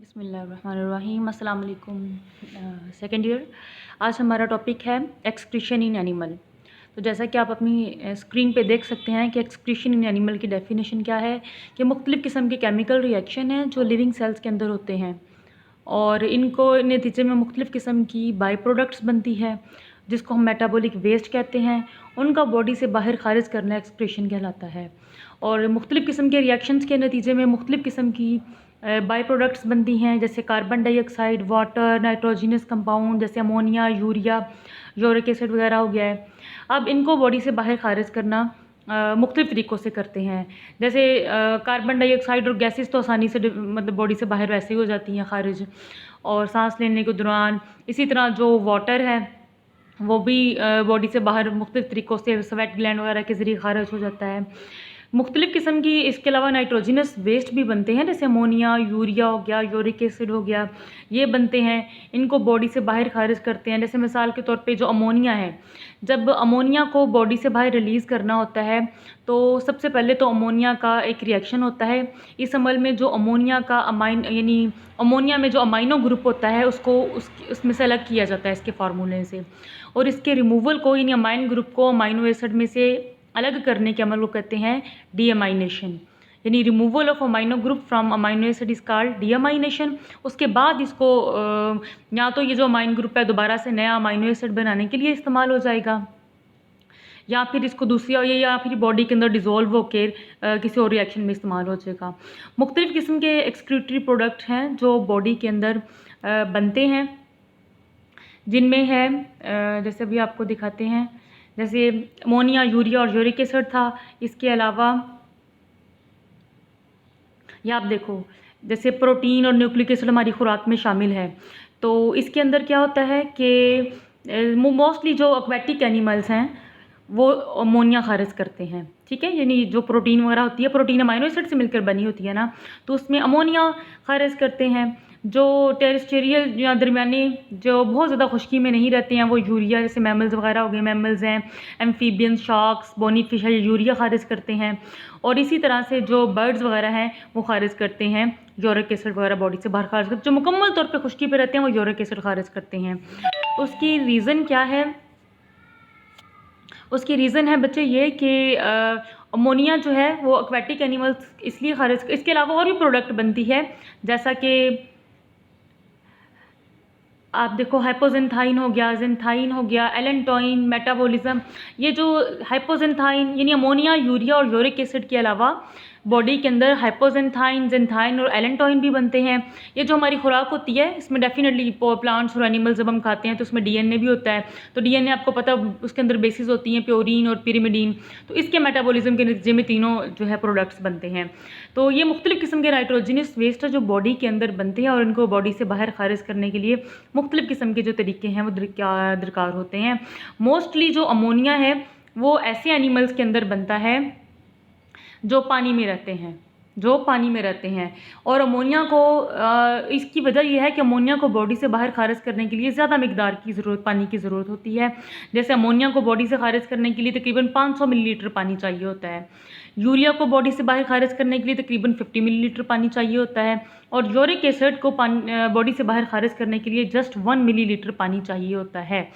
बिस्मिल्लाहिर्रहमानिर्रहीम। अस्सलाम वालेकुम। Second year. आज हमारा टॉपिक है एक्सक्रीशन इन एनिमल। तो जैसा कि आप अपनी स्क्रीन पे देख सकते हैं कि एक्सक्रीशन इन एनिमल की डेफिनेशन क्या है कि मुख्तलिफ़ किस्म के केमिकल रिएक्शन हैं जो लिविंग सेल्स के अंदर होते हैं और इनको नतीजे में मुख्तलिफ़ किस्म की बाई प्रोडक्ट्स बनती है जिसको हम मेटाबॉलिक वेस्ट कहते हैं। उनका बॉडी से बाहर खारिज करना एक्सक्रीशन कहलाता है। और मुख्तलिफ़ किस्म के रिएक्शंस के नतीजे में मुख्तलिफ़ किस्म की बाई प्रोडक्ट्स बनती हैं जैसे carbon dioxide, water, nitrogenous compound जैसे अमोनिया, यूरिया, यूरिक एसिड वगैरह हो गया है। अब इनको बॉडी से बाहर खारिज करना मुख्तलिफ़ तरीक़ों से करते हैं। जैसे कार्बन डाइऑक्साइड और गैसेस तो आसानी से मतलब बॉडी से बाहर वैसे ही हो जाती हैं खारिज, और सांस लेने के दौरान। इसी तरह जो वाटर है वो भी बॉडी से बाहर मुख्तलिफ़ तरीक़ों से स्वेट ग्लैंड वगैरह के ज़रिए खारिज हो जाता है। मुख्तलिफ़ किस्म की इसके अलावा नाइट्रोजिनस वेस्ट भी बनते हैं जैसे अमोनिया, यूरिया हो गया, यूरिक एसिड हो गया, ये बनते हैं। इनको बॉडी से बाहर खारिज करते हैं। जैसे मिसाल के तौर पे जो अमोनिया है, जब अमोनिया को बॉडी से बाहर रिलीज़ करना होता है तो सबसे पहले तो अमोनिया का एक रिएक्शन होता है। इस अमल में जो अमोनिया का अमोनिया में जो अमाइनो ग्रुप होता है उसको उसमें से अलग किया जाता है इसके फार्मूले से, और इसके रिमूवल को यानी अमाइन ग्रुप को अमाइनो एसिड में से अलग करने के अमल को कहते हैं डीअमाइनेशन। यानी removal of amino group from amino acid is called deamination. उसके बाद इसको या तो ये जो अमाइन ग्रुप है दोबारा से नया अमाइनो एसिड बनाने के लिए इस्तेमाल हो जाएगा, या फिर इसको दूसरी या फिर बॉडी के अंदर डिज़ोल्व होकर किसी और रिएक्शन में इस्तेमाल हो जाएगा। मुख्तलिफ़ किस्म के एक्सक्रीटरी प्रोडक्ट हैं जो बॉडी के अंदर बनते हैं, जिनमें है जैसे अभी आपको दिखाते हैं, जैसे अमोनिया, यूरिया और यूरिक एसिड था। इसके अलावा ये आप देखो जैसे प्रोटीन और न्यूक्लिक एसिड हमारी खुराक में शामिल है। तो इसके अंदर क्या होता है कि मोस्टली जो एक्वेटिक एनिमल्स हैं वो अमोनिया खारिज करते हैं, ठीक है। यानी जो प्रोटीन वगैरह होती है, प्रोटीन अमाइनो एसिड से मिलकर बनी होती है ना, तो उसमें अमोनिया खारिज करते हैं। जो टेरेस्टेरियल या दरमियानी जो बहुत ज़्यादा खुश्की में नहीं रहते हैं वो यूरिया, जैसे मैमल्स वगैरह हो गए, मैमल्स हैं, एम्फीबियंस, शार्क्स, बोनी फिश है, यूरिया खारिज करते हैं। और इसी तरह से जो बर्ड्स वगैरह हैं वो खारिज करते हैं यूरिक एसिड वगैरह बॉडी से बाहर खारिज करते हैं। जो मुकम्मल तौर पे खुश्की पे रहते हैं वो यूरिक एसिड खारिज करते हैं। उसकी रीज़न क्या है? उसकी रीज़न है बच्चे ये कि अमोनिया जो है वो एक्वेटिक एनिमल्स इसलिए खारिज, इसके अलावा और भी प्रोडक्ट बनती है जैसा कि आप देखो हाइपोजेंथाइन हो गया, जेंथाइन हो गया, एलेंटोइन, मेटाबॉलिज्म। ये जो हाइपोजेंथाइन यानी अमोनिया, यूरिया और यूरिक एसिड के अलावा बॉडी के अंदर हाइपोजेंथाइन, जेंथाइन और एलेंटोइन भी बनते हैं। ये जो हमारी खुराक होती है इसमें डेफिनेटली प्लांट्स और एनिमल्स जब हम खाते हैं तो उसमें डीएनए भी होता है। तो डीएनए आपको पता उसके अंदर बेसिस होती हैं प्योरीन और पिरिमिडीन। तो इसके मेटाबॉलिज्म के नतीजे में तीनों जो है प्रोडक्ट्स बनते हैं। तो ये मुख्तलिफ़ किस्म के नाइट्रोजिनस वेस्ट है जो बॉडी के अंदर बनते हैं और इनको बॉडी से बाहर खारिज करने के लिए मुख्तलिफ़ किस्म के जो तरीके हैं वो दरकार होते हैं। मोस्टली जो अमोनिया है वो ऐसे एनिमल्स के अंदर बनता है जो पानी में रहते हैं, जो पानी में रहते हैं। और अमोनिया को इसकी वजह यह है कि अमोनिया को बॉडी से बाहर खारिज करने के लिए ज़्यादा मिकदार की पानी की ज़रूरत होती है। जैसे अमोनिया को बॉडी से खारिज करने के लिए तकरीबन 500 मिलीलीटर पानी चाहिए होता है। यूरिया को बॉडी से बाहर खारिज करने के लिए तकरीबन 50 मिलीलीटर पानी चाहिए होता है। और यूरिक एसिड को बॉडी से बाहर खारिज करने के लिए जस्ट 1 मिलीलीटर पानी चाहिए होता है।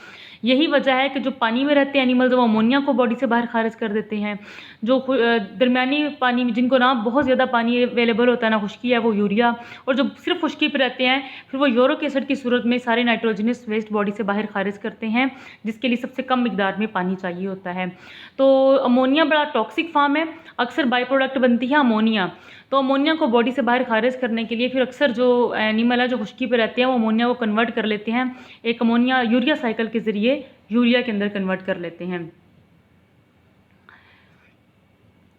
यही वजह है कि जो पानी में रहते हैं एनिमल्स वो अमोनिया को बॉडी से बाहर खारिज कर देते हैं। जो दरमियानी पानी जिनको ना बहुत ज़्यादा पानी अवेलेबल होता है ना खुश्की है वो यूरिया, और जो सिर्फ खुश्की पे रहते हैं फिर वो यूरिक एसिड की सूरत में सारे नाइट्रोजनस वेस्ट बॉडी से बाहर खारिज करते हैं, जिसके लिए सबसे कम मिकदार में पानी चाहिए होता है। तो अमोनिया बड़ा टॉक्सिक फार्म है। अक्सर बाई प्रोडक्ट बनती है अमोनिया। तो अमोनिया को बॉडी से बाहर खारिज करने के लिए फिर अक्सर जो एनिमल है जो खुश्की पे रहते हैं वो अमोनिया को कन्वर्ट कर लेते हैं, एक अमोनिया यूरिया साइकिल के ज़रिए यूरिया के अंदर कन्वर्ट कर लेते हैं।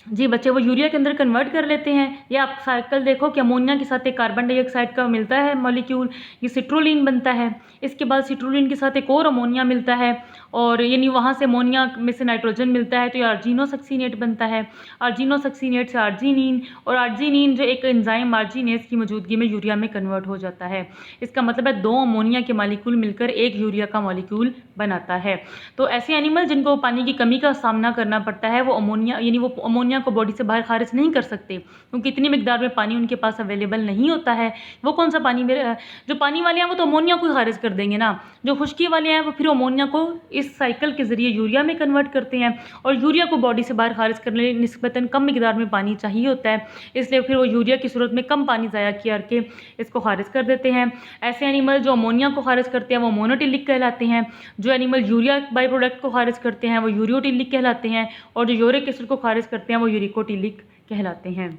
जी बच्चे, वो यूरिया के अंदर कन्वर्ट कर लेते हैं। या आप साइकिल देखो कि अमोनिया के साथ एक कार्बन डाइऑक्साइड का मिलता है मॉलिक्यूल, ये सिट्रोलिन बनता है। इसके बाद सिट्रोलिन के साथ एक और अमोनिया मिलता है, और यानी वहाँ से अमोनिया में से नाइट्रोजन मिलता है तो ये आर्जिनोसक्सीनेट बनता है। आर्जिनोसक्सीनेट से आर्जिनिन, और आर्जिनिन जो एक एंजाइम आर्जिनेस की मौजूदगी में यूरिया में कन्वर्ट हो जाता है। इसका मतलब है 2 अमोनिया के मॉलिक्यूल मिलकर एक यूरिया का मॉलिक्यूल बनाता है। तो ऐसे एनिमल जिनको पानी की कमी का सामना करना पड़ता है वो अमोनिया यानी वो अमोनिया अमोनिया को बॉडी से बाहर खारिज नहीं कर सकते, क्योंकि इतनी मिकदार में पानी उनके पास अवेलेबल नहीं होता है। वो कौन सा पानी मेरे, जो पानी वाले हैं वो तो अमोनिया को खारिज कर देंगे ना, जो खुश्की वाले हैं वो फिर अमोनिया को इस साइकिल के ज़रिए यूरिया में कन्वर्ट करते हैं, और यूरिया को बॉडी से बाहर खारिज करने के लिए निस्बतन कम मिकदार में पानी चाहिए होता है, इसलिए फिर वो यूरिया की सूरत में कम पानी ज़ाया करके इसको खारिज कर देते हैं। ऐसे एनिमल जो अमोनिया को खारिज करते हैं वो मोनोटिलिक कहलाते हैं। जो एनिमल यूरिया बाई प्रोडक्ट को खारिज करते हैं वो यूरियोटिलिक कहलाते हैं, और जो यूरिक एसिड को खारिज करते हैं वो यूरिकोटिलिक कहलाते हैं।